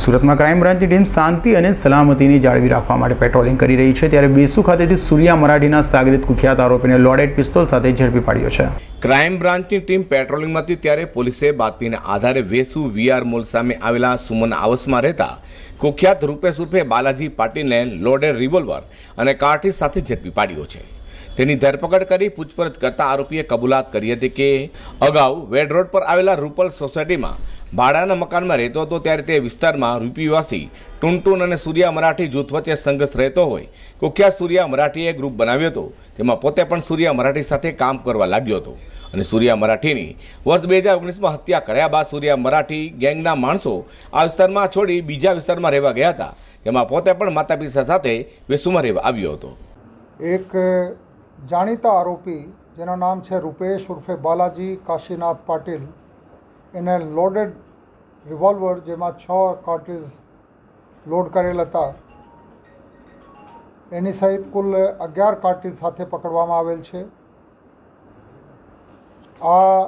સુરતમાં ક્રાઇમ બ્રાન્ચની ટીમ શાંતિ અને સલામતીને જાળવી રાખવા માટે પેટ્રોલિંગ કરી રહી છે, ત્યારે બેસુ ખાતેથી સૂર્યા મરાઠીના સાગરીત કુખ્યાત આરોપીને લોડેડ પિસ્તોલ સાથે ઝડપી પાડ્યો છે। ક્રાઇમ બ્રાન્ચની ટીમ પેટ્રોલિંગમાં હતી ત્યારે પોલીસે બાતમીના આધારે વેસુ વીઆર મોલ સામે આવેલા સુમન આવાસમાં રહેતા કુખ્યાત રૂપેશ ઉર્ફે બાલાજી પાટીલને લોડેડ રિવોલ્વર અને કારતૂસ સાથે ઝડપી પાડ્યો છે। તેની ધરપકડ કરી પૂછપરછ કરતા આરોપીએ કબૂલાત કરી હતી કે અગાઉ વેડ રોડ પર આવેલા રૂપલ સોસાયટીમાં ભાડાના મકાનમાં રહેતો હતો, ત્યારે તે વિસ્તારમાં રૂપીવાસી ટુનટુન અને સૂર્યા મરાઠી જૂથ વચ્ચે સંઘર્ષ રહેતો હોય કુખ્યાત સૂર્યા મરાઠીએ ગ્રુપ બનાવ્યો હતો, તેમાં પોતે પણ સૂર્યા મરાઠી સાથે કામ કરવા લાગ્યો હતો અને સૂર્યા મરાઠીની વર્ષ 2019માં હત્યા કર્યા બાદ સૂર્યા મરાઠી ગેંગના માણસો આ વિસ્તારમાં છોડી બીજા વિસ્તારમાં રહેવા ગયા હતા, તેમાં પોતે પણ માતા પિતા સાથે વેસુમાં રહેવા આવ્યો હતો। એક જાણીતા આરોપી જેનું નામ છે રૂપેશ ઉર્ફે બાલાજી કાશીનાથ પાટીલ, એને લોડેડ રિવોલ્વર જેમાં 6 કાર્ટ્રીજ લોડ કરેલ હતા, એની સહિત કુલ 11 કાર્ટ્રીજ સાથે પકડવામાં આવેલ છે। આ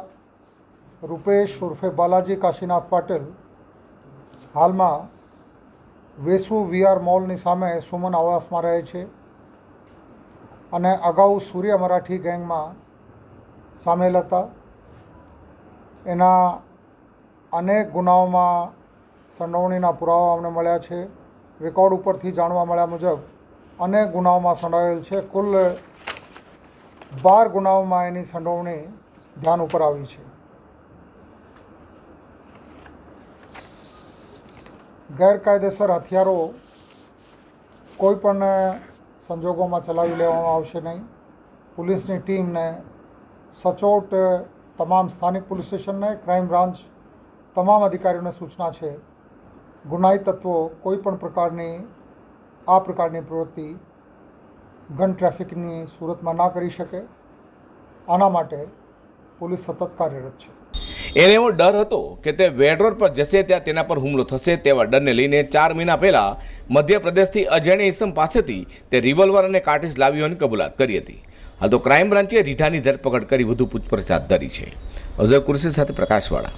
રૂપેશ ઉર્ફે બાલાજી કાશીનાથ પાટીલ હાલમાં વેસુ વીઆર મોલની સામે સુમન આવાસમાં રહે છે અને અગાઉ સૂર્યા મરાઠી ગેંગમાં સામેલ હતા। એના અનેક ગુનાઓમાં સંડોવણીના પુરાવા અમને મળ્યા છે। રેકોર્ડ ઉપરથી જાણવા મળ્યા મુજબ અનેક ગુનાઓમાં સંડોવાયેલ છે। કુલ 12 ગુનાઓમાં એની સંડોવણી ધ્યાન ઉપર આવી છે। ગેરકાયદેસર હથિયારો કોઈ પણ સંજોગોમાં ચલાવી લેવામાં આવશે નહીં। પોલીસની ટીમને સચોટ તમામ સ્થાનિક પોલીસ સ્ટેશનને ક્રાઇમ બ્રાન્ચ તમામ અધિકારીઓને સૂચના છે, ગુનાહિત તત્વો કોઈ પણ પ્રકારની આ પ્રકારની પ્રવૃત્તિ ગન ટ્રાફિકની સુરતમાં ના કરી શકે, આના માટે પોલીસ સતત કાર્યરત છે। એને એવો ડર હતો કે તે વેડ રોડ પર જશે ત્યાં તેના પર હુમલો થશે, તેવા ડરને લઈને 4 મહિના પહેલા મધ્યપ્રદેશથી અજાણ્યા ઈસમ પાસેથી તે રિવોલ્વર અને કારતૂસ લાવી હોવાની કબૂલાત કરી હતી। હાલ તો ક્રાઇમ બ્રાન્ચે રીઢાની ધરપકડ કરી વધુ પૂછપરછ હાથ ધરી છે। અઝર કુરેશી સાથે પ્રકાશવાળા।